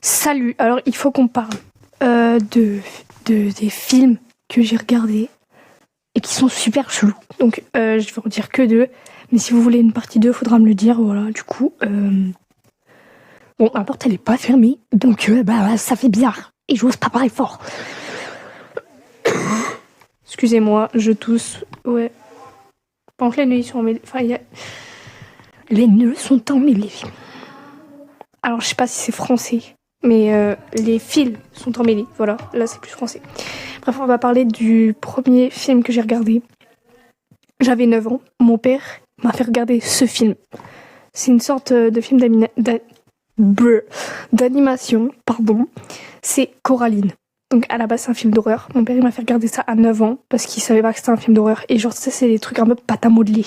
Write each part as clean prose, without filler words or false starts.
Salut, alors il faut qu'on parle des films que j'ai regardés et qui sont super chelous. Donc je vais en dire que deux, mais si vous voulez une partie 2, faudra me le dire, voilà, du coup. Bon, la porte elle est pas fermée, donc ça fait bizarre, et j'ose pas parler fort. Excusez-moi, je tousse, ouais. Pendant que les nœuds sont emmêlés, les nœuds sont emmêlés. Alors je sais pas si c'est français, mais les fils sont emmêlés, voilà, là c'est plus français. Bref, on va parler du premier film que j'ai regardé. J'avais 9 ans, mon père m'a fait regarder ce film. C'est une sorte de film d'animation, pardon. C'est Coraline. Donc à la base c'est un film d'horreur. Mon père il m'a fait regarder ça à 9 ans parce qu'il savait pas que c'était un film d'horreur. Et genre tu sais, c'est des trucs un peu pâte à modeler.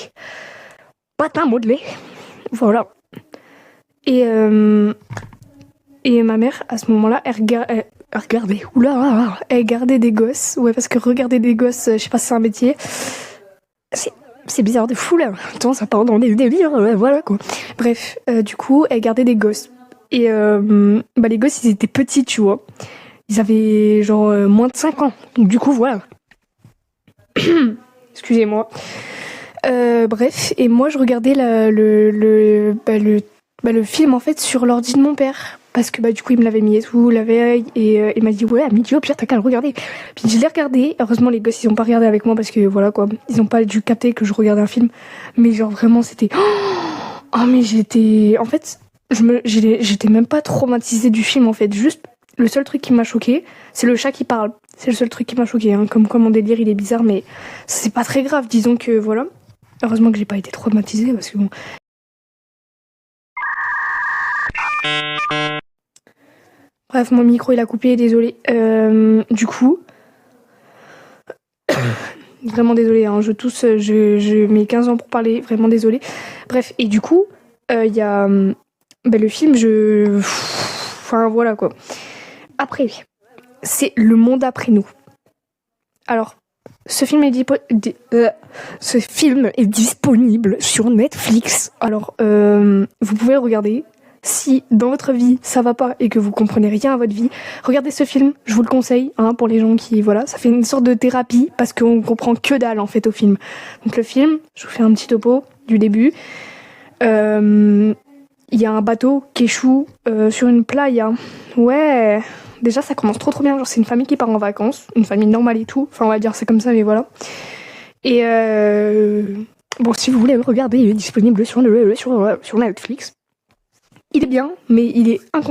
Pâte à modeler. Voilà. Et ma mère, à ce moment-là, elle regardait. Oula, elle gardait des gosses. Ouais, parce que regarder des gosses, je sais pas si c'est un métier. C'est bizarre de fou là. Attends, ça part dans des délires, voilà quoi. Bref, du coup, elle gardait des gosses. Et les gosses, ils étaient petits, tu vois. Ils avaient genre moins de 5 ans. Donc du coup, voilà. Excusez-moi. Bref, et moi je regardais le film en fait sur l'ordi de mon père. Parce que du coup il me l'avait mis et tout la veille. Et il m'a dit ouais à midi au pire t'as qu'à le regarder. Puis je l'ai regardé. Heureusement les gosses ils ont pas regardé avec moi parce que voilà quoi. Ils ont pas dû capter que je regardais un film. Mais genre vraiment c'était... Oh mais j'étais... En fait j'étais même pas traumatisée du film en fait. Juste le seul truc qui m'a choqué c'est le chat qui parle. C'est le seul truc qui m'a choqué hein. Comme mon délire il est bizarre mais c'est pas très grave. Disons que voilà. Heureusement que j'ai pas été traumatisée parce que bon... Bref, mon micro il a coupé, désolé. Du coup, vraiment désolé, hein, je tousse, je mets 15 ans pour parler, vraiment désolé. Bref, et du coup, il y a le film, enfin voilà quoi. Après, c'est Le Monde après nous. Alors, ce film est disponible sur Netflix. Alors, vous pouvez le regarder. Si dans votre vie ça va pas et que vous comprenez rien à votre vie, regardez ce film, je vous le conseille, hein, pour les gens qui, voilà, ça fait une sorte de thérapie parce qu'on comprend que dalle en fait au film. Donc le film, je vous fais un petit topo du début. Il y a un bateau qui échoue sur une playa. Ouais, déjà ça commence trop bien, genre c'est une famille qui part en vacances, une famille normale et tout, enfin on va dire c'est comme ça mais voilà. Et bon si vous voulez le regarder, il est disponible sur Netflix. Il est bien, mais il est incompréhensible.